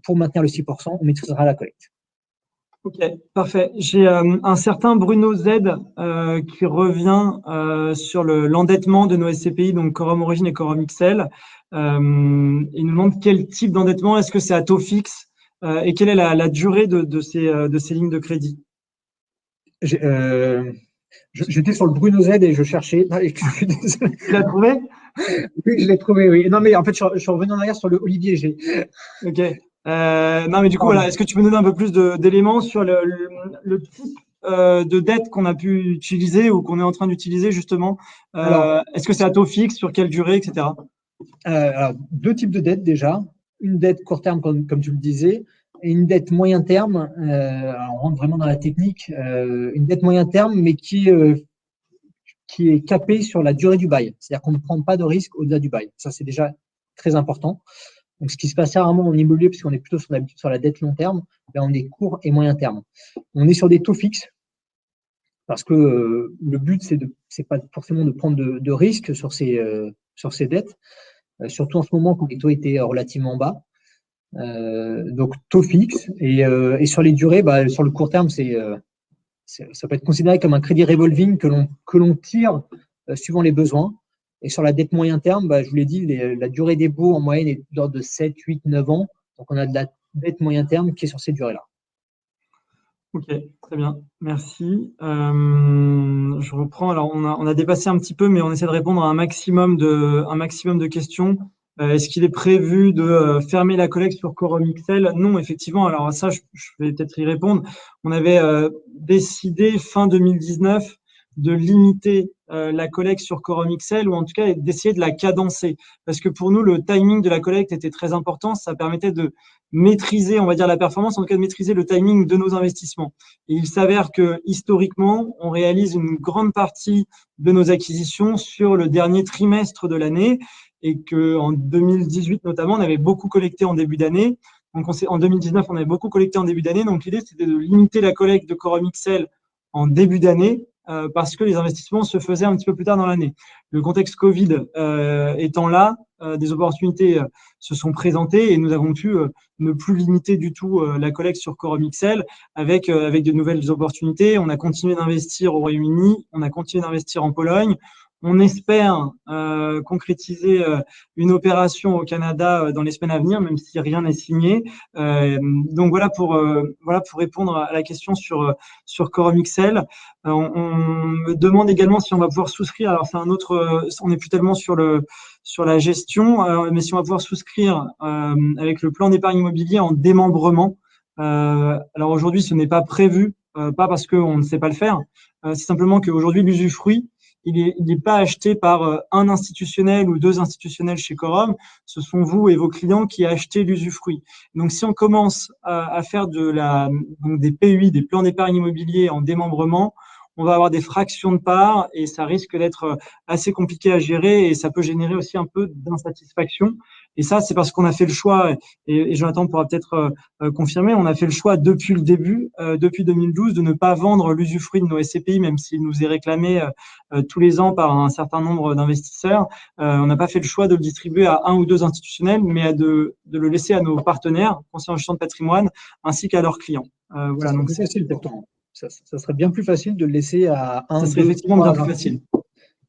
pour maintenir le 6%, on maîtrisera la collecte. Ok, parfait. J'ai un certain Bruno Z qui revient sur l'endettement de nos SCPI, donc Quorum Origine et Quorum XL. Il nous demande quel type d'endettement, est-ce que c'est à taux fixe et quelle est la durée de ces lignes de crédit? J'étais sur le Bruno Z et je cherchais. Non, je suis désolé. Tu l'as trouvé? Oui, je l'ai trouvé, oui. Non, mais en fait, je suis revenu en arrière sur le Olivier. Ok. Non, mais du coup, voilà, est-ce que tu peux nous donner un peu plus d'éléments sur le type de dette qu'on a pu utiliser ou qu'on est en train d'utiliser justement? Est-ce que c'est à taux fixe, sur quelle durée, etc. Alors, 2 types de dettes déjà. Une dette court terme, comme tu le disais, et une dette moyen terme. Alors, on rentre vraiment dans la technique. Une dette moyen terme, mais qui est capée sur la durée du bail. C'est-à-dire qu'on ne prend pas de risque au-delà du bail. Ça, c'est déjà très important. Donc, ce qui se passe rarement en immobilier, puisqu'on est plutôt sur la dette long terme, là, on est court et moyen terme. On est sur des taux fixes, parce que le but, c'est pas forcément de prendre de risques sur ces dettes, surtout en ce moment quand les taux étaient relativement bas. Donc, taux fixe. Et sur les durées, sur le court terme, ça peut être considéré comme un crédit revolving que l'on tire suivant les besoins. Et sur la dette moyen terme, je vous l'ai dit, la durée des baux en moyenne est de l'ordre de 7, 8, 9 ans. Donc, on a de la dette moyen terme qui est sur ces durées-là. Ok, très bien, merci. Je reprends. Alors, on a dépassé un petit peu, mais on essaie de répondre à un maximum de questions. Est-ce qu'il est prévu de fermer la collecte sur Quorum XL? Non, effectivement. Alors ça, je vais peut-être y répondre. On avait décidé fin 2019 de limiter la collecte sur Quorum XL, ou en tout cas d'essayer de la cadencer. Parce que pour nous, le timing de la collecte était très important. Ça permettait de maîtriser, on va dire, la performance, en tout cas de maîtriser le timing de nos investissements. Et il s'avère que historiquement, on réalise une grande partie de nos acquisitions sur le dernier trimestre de l'année, et qu'en 2018 notamment, on avait beaucoup collecté en début d'année. Donc en 2019, on avait beaucoup collecté en début d'année. Donc l'idée, c'était de limiter la collecte de Quorum XL en début d'année, parce que les investissements se faisaient un petit peu plus tard dans l'année. Le contexte Covid étant là, des opportunités se sont présentées et nous avons pu ne plus limiter du tout la collecte sur Quorum XL avec de nouvelles opportunités. On a continué d'investir au Royaume-Uni, on a continué d'investir en Pologne. On espère concrétiser une opération au Canada dans les semaines à venir, même si rien n'est signé. Donc voilà pour répondre à la question sur Quorum XL. On me demande également si on va pouvoir souscrire. Alors c'est un autre, on n'est plus tellement sur la gestion, mais si on va pouvoir souscrire avec le plan d'épargne immobilier en démembrement. Alors aujourd'hui, ce n'est pas prévu, pas parce qu'on ne sait pas le faire, c'est simplement qu'aujourd'hui, l'usufruit, il n'est pas acheté par un institutionnel ou 2 institutionnels chez Quorum, ce sont vous et vos clients qui achetez l'usufruit. Donc si on commence à faire donc des PUI, des plans d'épargne immobilier en démembrement, on va avoir des fractions de parts et ça risque d'être assez compliqué à gérer et ça peut générer aussi un peu d'insatisfaction. Et ça, c'est parce qu'on a fait le choix, et Jonathan pourra peut-être confirmer, on a fait le choix depuis le début, depuis 2012, de ne pas vendre l'usufruit de nos SCPI, même s'il nous est réclamé tous les ans par un certain nombre d'investisseurs. On n'a pas fait le choix de le distribuer à 1 ou 2 institutionnels, mais de le laisser à nos partenaires, conseillers en gestion de patrimoine, ainsi qu'à leurs clients. Voilà, donc c'est facile pourtant. Ça serait bien plus facile de le laisser à un. Ça serait effectivement bien plus facile.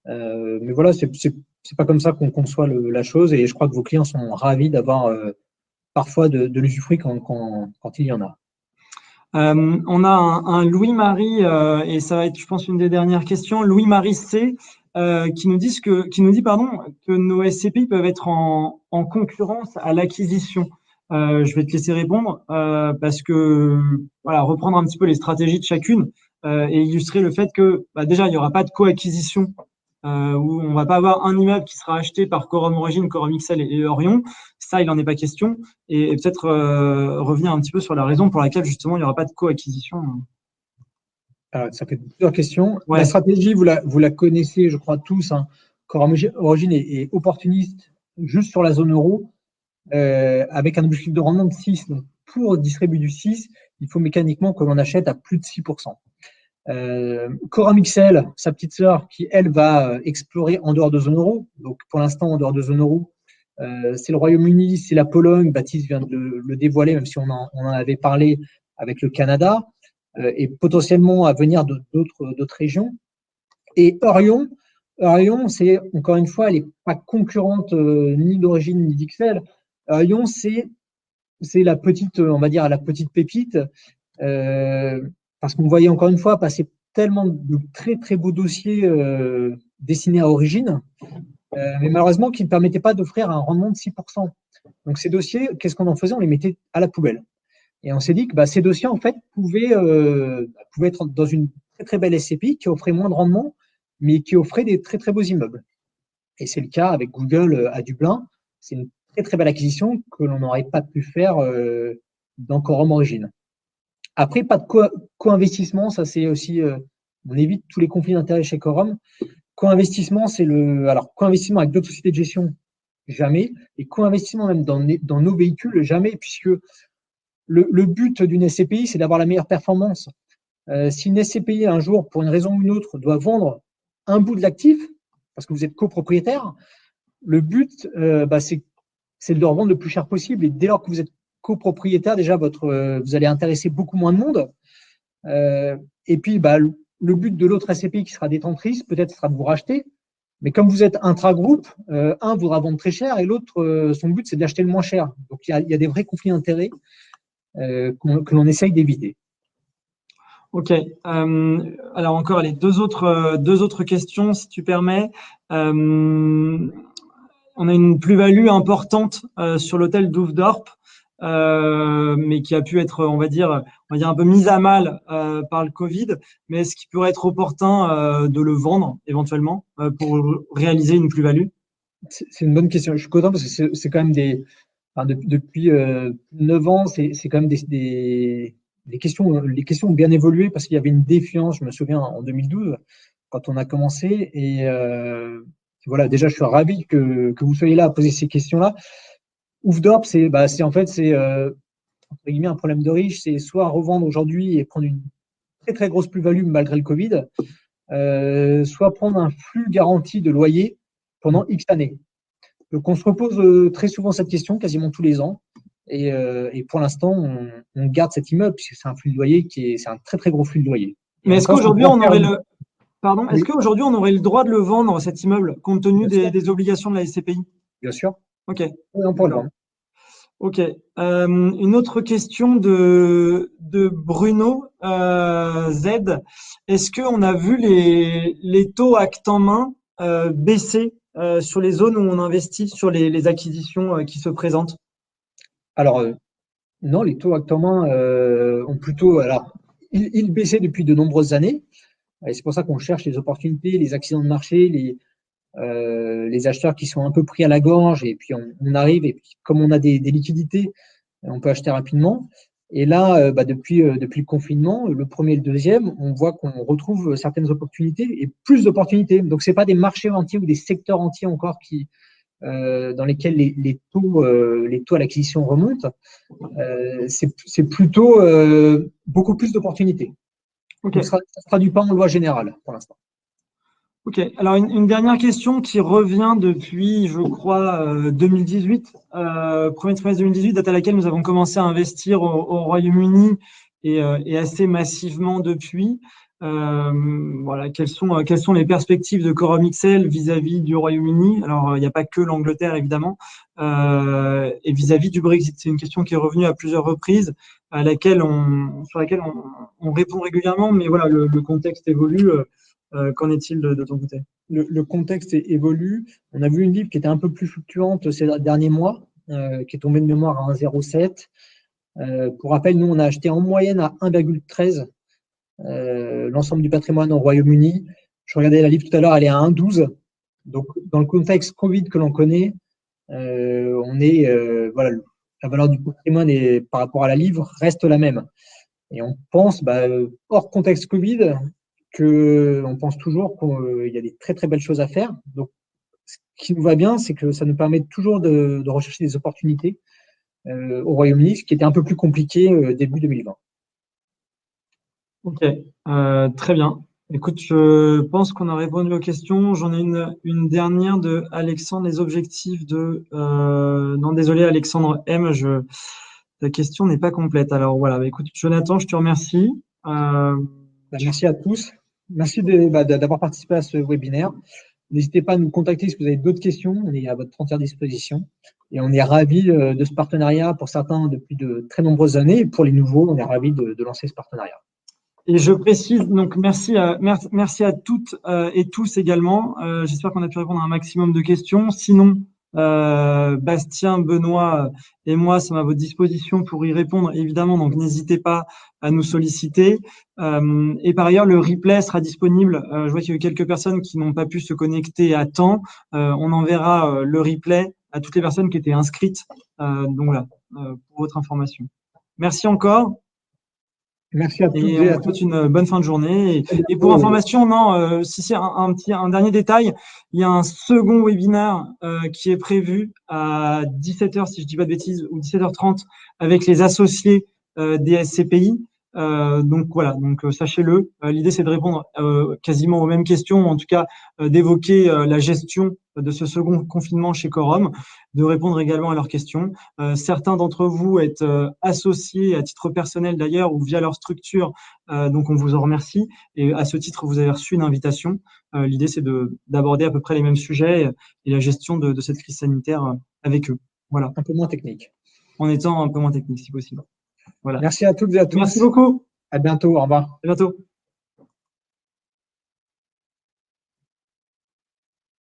Mais voilà, c'est pas comme ça qu'on conçoit la chose, et je crois que vos clients sont ravis d'avoir parfois de l'usufruit quand il y en a. On a un Louis-Marie, et ça va être, je pense, une des dernières questions. Louis-Marie C, qui nous dit que nos SCPI peuvent être en concurrence à l'acquisition. Je vais te laisser répondre parce que voilà, reprendre un petit peu les stratégies de chacune. et illustrer le fait que déjà, il n'y aura pas de coacquisition où on va pas avoir un immeuble qui sera acheté par Quorum Origine, Quorum XL et Orion. Ça, il n'en est pas question. Et peut-être revenir un petit peu sur la raison pour laquelle, justement, il n'y aura pas de coacquisition. Alors, ça fait plusieurs questions. Ouais. La stratégie, vous la connaissez, je crois, tous. Hein. Quorum Origine est opportuniste juste sur la zone euro, avec un objectif de rendement de 6. Donc, pour distribuer du 6, il faut mécaniquement que l'on achète à plus de 6%. Quorum XL, sa petite sœur, qui, elle, va explorer en dehors de zone euro. Donc, pour l'instant, en dehors de zone euro, c'est le Royaume-Uni, c'est la Pologne. Baptiste vient de le dévoiler, même si on en avait parlé avec le Canada, et potentiellement à venir d'autres régions. Et Orion, c'est, encore une fois, elle n'est pas concurrente ni d'origine ni d'XL. Orion, c'est la petite, on va dire, la petite pépite, parce qu'on voyait encore une fois passer tellement de très très beaux dossiers dessinés à Origine, mais malheureusement qui ne permettaient pas d'offrir un rendement de 6%. Donc ces dossiers, qu'est-ce qu'on en faisait? On les mettait à la poubelle. Et on s'est dit que ces dossiers, en fait, pouvaient être dans une très très belle SCPI qui offrait moins de rendement, mais qui offrait des très très beaux immeubles. Et c'est le cas avec Google à Dublin. C'est une très très belle acquisition que l'on n'aurait pas pu faire dans Quorum Origine. Après, pas de co-investissement, ça c'est aussi, on évite tous les conflits d'intérêts chez Quorum. Co-investissement, alors co-investissement avec d'autres sociétés de gestion, jamais. Et co-investissement même dans nos véhicules, jamais, puisque le but d'une SCPI, c'est d'avoir la meilleure performance. Si une SCPI, un jour, pour une raison ou une autre, doit vendre un bout de l'actif, parce que vous êtes copropriétaire, le but, c'est de le revendre le plus cher possible. Et dès lors que vous êtes copropriétaire, déjà, vous allez intéresser beaucoup moins de monde. Et puis, le but de l'autre SCPI qui sera détentrice, peut-être, sera de vous racheter. Mais comme vous êtes intra-groupe, un voudra vendre très cher et l'autre, son but, c'est d'acheter le moins cher. Donc, il y a des vrais conflits d'intérêts que l'on essaye d'éviter. Ok. Alors encore les deux autres questions, si tu permets. On a une plus-value importante sur l'hôtel Douvdorp, mais qui a pu être, on va dire un peu mise à mal par le Covid. Mais est-ce qu'il pourrait être opportun de le vendre éventuellement pour réaliser une plus-value? C'est une bonne question. Je suis content parce que c'est quand même depuis 9 ans, c'est quand même les questions ont bien évolué parce qu'il y avait une défiance, je me souviens, en 2012, quand on a commencé. Et voilà, déjà, je suis ravi que vous soyez là à poser ces questions-là. Oufdorp, en fait, entre guillemets, un problème de riche, c'est soit revendre aujourd'hui et prendre une très, très grosse plus-value malgré le Covid, soit prendre un flux garanti de loyer pendant X années. Donc, on se repose très souvent cette question, quasiment tous les ans. Et pour l'instant, on garde cet immeuble puisque c'est un flux de loyer c'est un très très gros flux de loyer. Mais est-ce qu'aujourd'hui on aurait Oui. Est-ce qu'aujourd'hui on aurait le droit de le vendre, cet immeuble, compte tenu des obligations de la SCPI? Bien sûr. Ok. Oui, on peut le vendre. Ok. Une autre question de Bruno Z. Est-ce qu'on a vu les taux acte en main baisser sur les zones où on investit, sur les acquisitions qui se présentent? Alors, non, les taux acte en main ont plutôt. Alors, ils baissaient depuis de nombreuses années. Et c'est pour ça qu'on cherche les opportunités, les accidents de marché, les acheteurs qui sont un peu pris à la gorge. Et puis, on arrive, et puis, comme on a des liquidités, on peut acheter rapidement. Et là, depuis le confinement, le premier et le deuxième, on voit qu'on retrouve certaines opportunités et plus d'opportunités. Donc, ce n'est pas des marchés entiers ou des secteurs entiers encore dans lesquels les taux à l'acquisition remontent. C'est plutôt beaucoup plus d'opportunités. Ok. Donc, ça ne se traduit pas en loi générale pour l'instant. Ok. Alors une dernière question qui revient depuis, je crois, 2018, premier trimestre 2018, date à laquelle nous avons commencé à investir au Royaume-Uni et assez massivement depuis. Voilà, quelles sont les perspectives de Quorum XL vis-à-vis du Royaume-Uni? Alors, il n'y a pas que l'Angleterre, évidemment, et vis-à-vis du Brexit. C'est une question qui est revenue à plusieurs reprises, sur laquelle on répond régulièrement, mais voilà, le contexte évolue. Qu'en est-il de ton côté? Le contexte évolue. On a vu une livre qui était un peu plus fluctuante ces derniers mois, qui est tombée de mémoire à 1,07. Pour rappel, nous, on a acheté en moyenne à 1,13 l'ensemble du patrimoine au Royaume-Uni. Je regardais la livre tout à l'heure, elle est à 1,12. Donc, dans le contexte Covid que l'on connaît, voilà, la valeur du patrimoine par rapport à la livre reste la même. Et on pense, hors contexte Covid, on pense toujours qu'il y a des très très belles choses à faire. Donc, ce qui nous va bien, c'est que ça nous permet toujours de rechercher des opportunités au Royaume-Uni, ce qui était un peu plus compliqué début 2020. Ok, très bien. Écoute, je pense qu'on a répondu aux questions. J'en ai une dernière de Alexandre, les objectifs de… non, désolé Alexandre M, ta question n'est pas complète. Alors voilà, écoute, Jonathan, je te remercie. Merci à tous. Merci d'avoir participé à ce webinaire. N'hésitez pas à nous contacter si vous avez d'autres questions. On est à votre entière disposition. Et on est ravis de ce partenariat pour certains depuis de très nombreuses années. Et pour les nouveaux, on est ravis de lancer ce partenariat. Et je précise, donc merci à toutes et tous également. J'espère qu'on a pu répondre à un maximum de questions. Sinon, Bastien, Benoît et moi sommes à votre disposition pour y répondre, évidemment. Donc, n'hésitez pas à nous solliciter. Et par ailleurs, le replay sera disponible. Je vois qu'il y a eu quelques personnes qui n'ont pas pu se connecter à temps. On enverra le replay à toutes les personnes qui étaient inscrites. Donc voilà, pour votre information. Merci encore. Merci à toutes et on vous souhaite une bonne fin de journée. Et pour information, non, si c'est un dernier détail, il y a un second webinaire qui est prévu à 17h, si je dis pas de bêtises, ou 17h30 avec les associés des SCPI. Donc voilà, donc sachez-le. L'idée c'est de répondre quasiment aux mêmes questions, en tout cas d'évoquer la gestion de ce second confinement chez Quorum, de répondre également à leurs questions. Certains d'entre vous êtes associés à titre personnel d'ailleurs ou via leur structure, donc on vous en remercie. Et à ce titre, vous avez reçu une invitation. L'idée c'est d'aborder à peu près les mêmes sujets et la gestion de cette crise sanitaire avec eux. Voilà. Un peu moins technique. En étant un peu moins technique si possible. Voilà. Merci à toutes et à tous. Merci beaucoup. À bientôt. Au revoir. À bientôt.